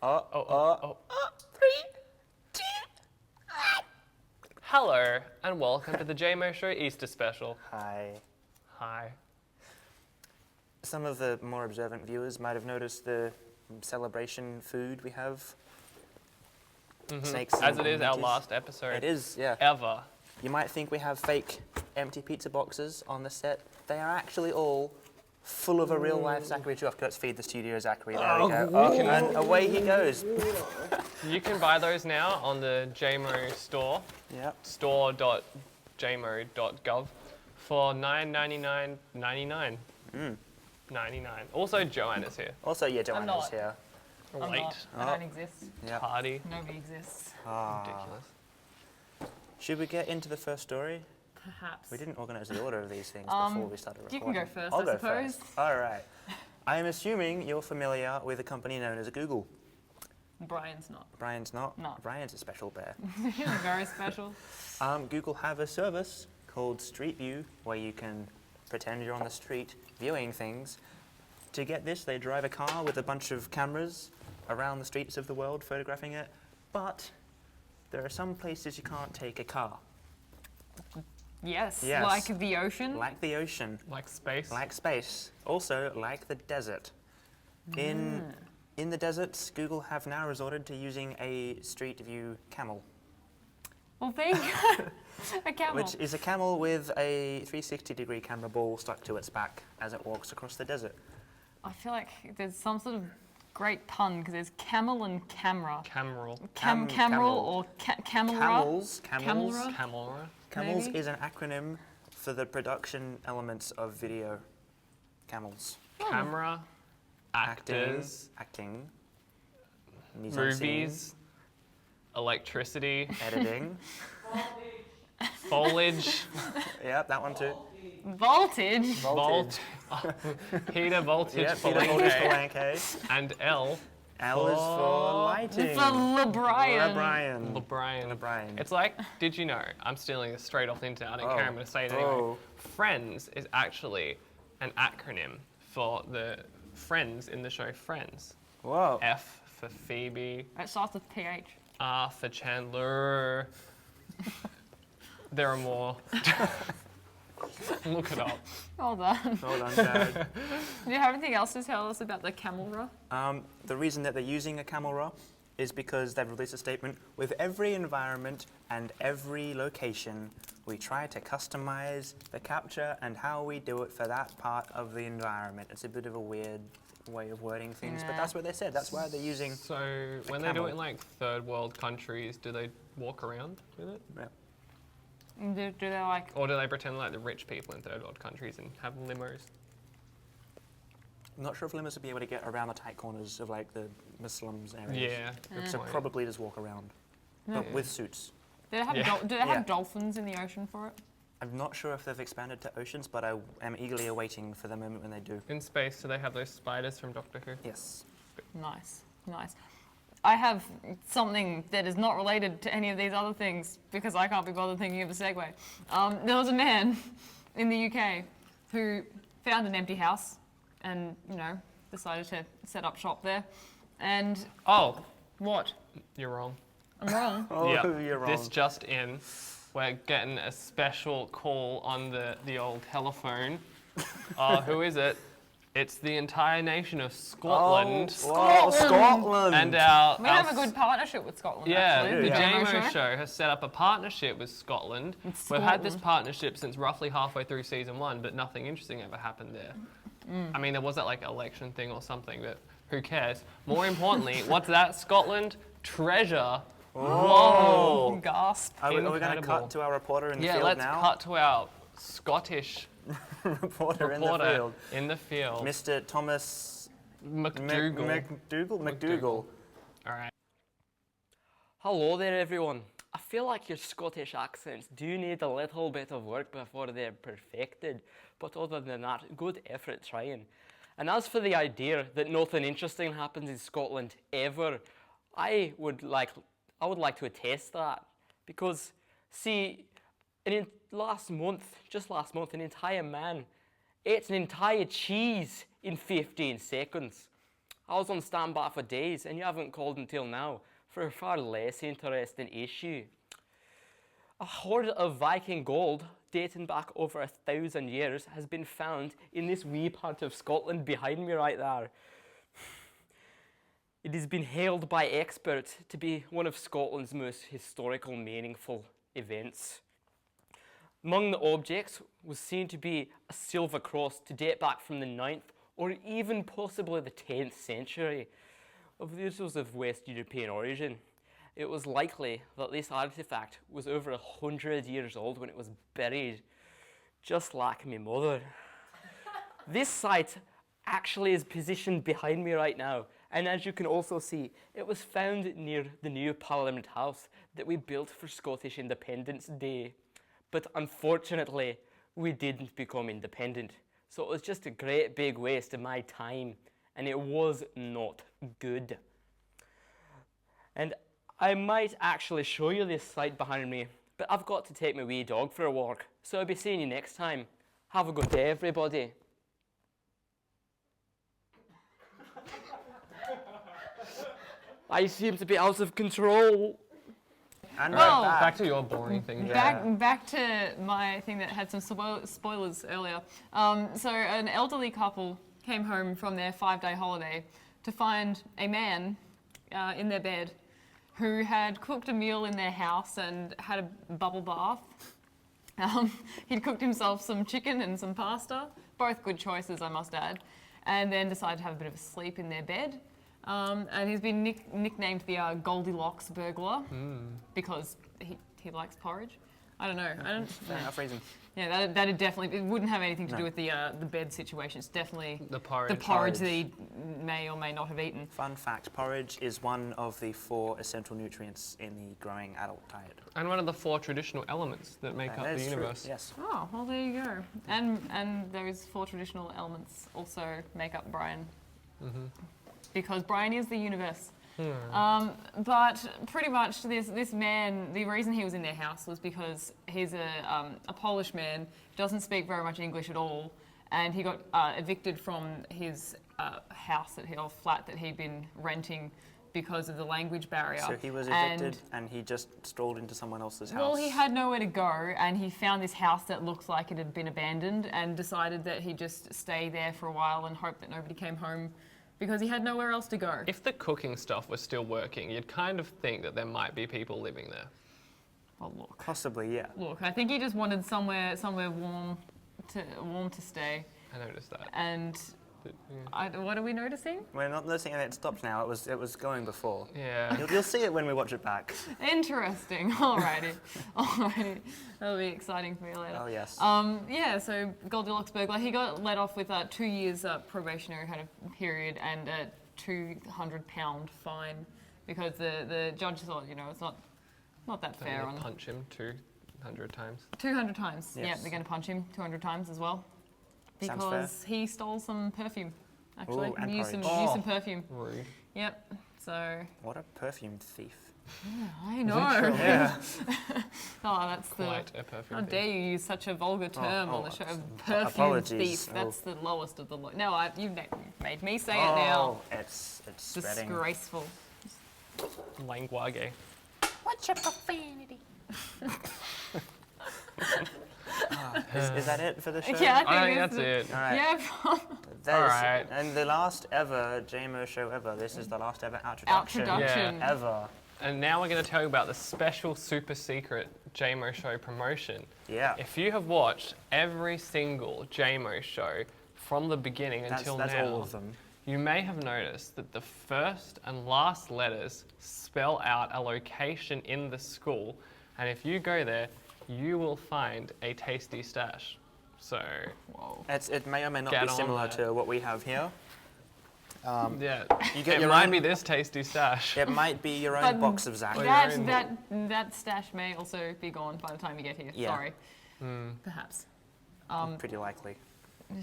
Three, two, one. Hello, and welcome to the JMO Show Easter Special. Hi. Hi. Some of the more observant viewers might have noticed the celebration food we have. Snakes As and it is our monkeys. last episode. It is, yeah. Ever. You might think we have fake empty pizza boxes on the set. They are actually all full of a real-life Zachary Chuff. Let's feed the studio Zachary. There we go. Oh, and away he goes. You can buy those now on the JMO store. Yep. store.jmo.gov for $9.99.99. 99. Also, Joanne is here. Also, yeah, Joanne not. is here. I'm Late. not. I don't exist. Yep. Party. Nobody exists. Ridiculous. Should we get into the first story? Perhaps. We didn't organise the order of these things before we started recording. You can go first, I'll I go suppose. First. All right. I'm assuming you're familiar with a company known as Google. Brian's not. Brian's not? No. Brian's a special bear. Very special. Google have a service called Street View where you can pretend you're on the street viewing things. To get this, they drive a car with a bunch of cameras around the streets of the world photographing it, but there are some places you can't take a car. Yes. Yes. Like the ocean. Like the ocean. Like space. Like space. Also, like the desert. In the deserts, Google have now resorted to using a Street View camel, Well, there you go. A camel. which is a camel with a 360-degree camera ball stuck to its back as it walks across the desert. I feel like there's some sort of great pun because there's camel and camera. Cameral. Cameral camel. or camera. Camels. Camera? Camera. Camels Maybe? is an acronym for the production elements of video. Camels. Camera. Actors. Acting. Mise en scene, Movies. Electricity. Editing. Foliage. Yep, that one too. Voltage. Volt. Peter Voltage. Yep, Peter Voltage for Palenque. Palenque. And L. L is for lighting. For LeBrian. LeBrian. LeBrian. LeBrian. It's like, did you know? I'm stealing this straight off the internet. I don't Oh. care. I'm going to say it anyway. Oh. Friends is actually an acronym for the friends in the show Friends. Whoa. F for Phoebe. It starts with PH. R for Chandler. There are more. Look it up. Well done. Hold on, Jared. Do you have anything else to tell us about the camera? The reason that they're using a camel raw is because they've released a statement. With every environment and every location, we try to customize the capture and how we do it for that part of the environment. It's a bit of a weird way of wording things, but Yeah. that's what they said. That's why they're using. So when they do camel. it in like third world countries, do they walk around with it? Yeah. Do they like... Or do they pretend like the rich people in third world countries and have limos? I'm not sure if limits would be able to get around the tight corners of like the Muslims areas. Yeah. good So point. probably just walk around, but with suits. Do they have, Yeah. do they Yeah. have dolphins in the ocean for it? I'm not sure if they've expanded to oceans, but I am eagerly awaiting for the moment when they do. In space, do they have those spiders from Doctor Who? Yes. Nice, nice. I have something that is not related to any of these other things because I can't be bothered thinking of a segue. There was a man in the UK who found an empty house and, you know, decided to set up shop there. And Oh, what? you're wrong. I'm wrong. Oh, Yeah, you're wrong. This just in. We're getting a special call on the old telephone. Who is it? It's the entire nation of Scotland. Whoa, Scotland! And our We have a good partnership with Scotland, yeah, actually. the Yeah. JMO show has set up a partnership with Scotland. With We've had this Scotland. partnership since roughly halfway through season 1, but nothing interesting ever happened there. I mean, there was that like election thing or something, but who cares? More importantly, what's that, Scotland? Treasure. Whoa! Gasp. Are we going to Incredible. cut to our reporter in the Yeah, field let's now? cut to our Scottish reporter in the reporter field. in the field. Mr. Thomas McDougall. McDougall. All right. Hello there, everyone. I feel like your Scottish accents do need a little bit of work before they're perfected, but other than that, good effort trying. And as for the idea that nothing interesting happens in Scotland ever, I would like to attest that, because see, just last month, an entire man ate an entire cheese in 15 seconds. I was on standby for days, and you haven't called until now for a far less interesting issue. A hoard of Viking gold dating back over 1,000 years has been found in this wee part of Scotland behind me right there. It has been hailed by experts to be one of Scotland's most historical, meaningful events. Among the objects was seen to be a silver cross to date back from the 9th or even possibly the 10th century. This was of West European origin. It was likely that this artifact was over 100 years old when it was buried, just like my mother. This site actually is positioned behind me right now, and as you can also see, it was found near the new Parliament House that we built for Scottish Independence Day. But unfortunately, we didn't become independent. So it was just a great big waste of my time, and it was not good. And I might actually show you this site behind me, but I've got to take my wee dog for a walk. So I'll be seeing you next time. Have a good day, everybody. I seem to be out of control. And Well, we're Back to your boring thing. Back to my thing that had some spoilers earlier. So an elderly couple came home from their 5-day holiday to find a man in their bed who had cooked a meal in their house and had a bubble bath. He'd cooked himself some chicken and some pasta, both good choices, I must add, and then decided to have a bit of a sleep in their bed. And he's been nicknamed the Goldilocks burglar because he likes porridge. I don't know. fair enough reason. Yeah, that'd definitely, it wouldn't have anything to do with the bed situation. It's definitely The porridge. that he may or may not have eaten. Fun fact, porridge is one of the 4 essential nutrients in the growing adult diet. And one of the 4 traditional elements that make up That the is true, universe. yes. Oh, well, there you go. And those 4 traditional elements also make up Brian. Because Brian is the universe. But pretty much this man, the reason he was in their house was because he's a Polish man, doesn't speak very much English at all, and he got evicted from his house or flat that he'd been renting because of the language barrier. So he was evicted and he just strolled into someone else's house. Well, he had nowhere to go, and he found this house that looked like it had been abandoned and decided that he'd just stay there for a while and hope that nobody came home because he had nowhere else to go. If the cooking stuff was still working, you'd kind of think that there might be people living there. Well, look. Possibly, yeah. Look, I think he just wanted somewhere warm to stay. I noticed that. And But, yeah. what are we noticing? We're not noticing that it stopped now. It was going before. Yeah. You'll see it when we watch it back. Interesting. Alrighty. That'll be exciting for you later. Oh, yes. Yeah, so Goldilocks burglar, he got let off with 2 years probationary kind of period and a £200 fine because the judge thought, it's not that fair. Don't they punch him 200 times? 200 times. Yes. Yeah, they're going to punch him 200 times as well. Sounds Because he stole some perfume, actually. Ooh, and Used some porridge. perfume. Rude. Yep. So What a perfume thief. I know. Yeah. Oh, that's Quite a How perfume dare you use such a vulgar term on the show? Perfume apologies. thief. That's the lowest of the low. No, you've made me say it Oh, now. it's spreading. Disgraceful. Language. What's your profanity? Is that it for the show? Yeah, I think it's that's it. All right. Yeah. That is- Alright. And the last ever JMO show ever. This is the last ever introduction. Outroduction. Ever. And now we're going to tell you about the special super secret JMO show promotion. Yeah. If you have watched every single JMO show from the beginning until That's now, all of them. you may have noticed that the first and last letters spell out a location in the school, and if you go there, you will find a tasty stash. So, Whoa. It may or may not Get be on similar that. to what we have here. yeah, You get it your might own- be this tasty stash. It might be your own But box of Zach. Well, That that stash may also be gone by the time you get here. Yeah. Sorry. Perhaps. Pretty likely.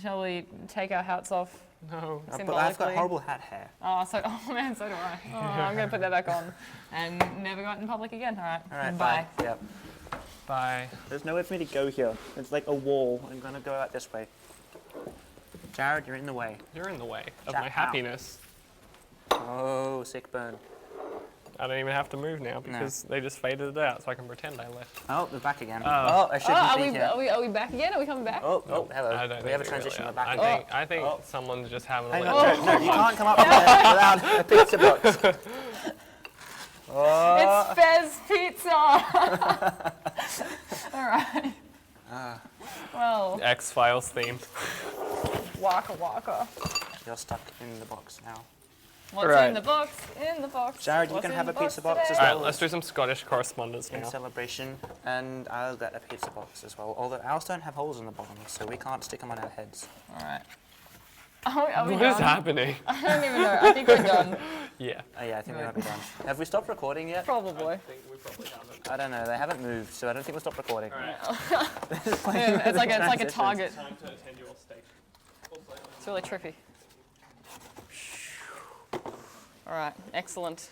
Shall we take our hats off? No. But I've got Symbolically. horrible hat hair. Oh man, so do I. Oh, I'm gonna put that back on and never go out in public again. All right. All right, Bye. bye. Yep. Bye. There's nowhere for me to go here. It's like a wall. I'm gonna go out this way. Jared, you're in the way. You're in the way of Shut my up. happiness. Oh, sick burn. I don't even have to move now because they just faded it out, so I can pretend I left. Oh, they're back again. Oh. I shouldn't be here. Are we back again? Are we coming back? Oh, hello. I don't We have a think transition. really We're are. back again. I think someone's just having a Hang little. on, no, you can't come up here without a pizza box. It's Fez Pizza! Alright. Well, X-Files themed. waka waka. You're stuck in the box now. What's Right. in the box? In the box. Jared, you What's can in have the a pizza box today? as Alright, well. let's do some Scottish correspondence In now. celebration, and I'll get a pizza box as well. Although ours don't have holes in the bottom, so we can't stick them on our heads. Alright. Are we What is done? happening? I don't even know. I think we're done. Yeah. Oh yeah, I think we might be done. Have we stopped recording yet? Probably. think we probably haven't. I don't know. They haven't moved, so I don't think we'll stop recording. Yeah, it's like a target. Time to attend your station. It's really trippy. Alright, excellent.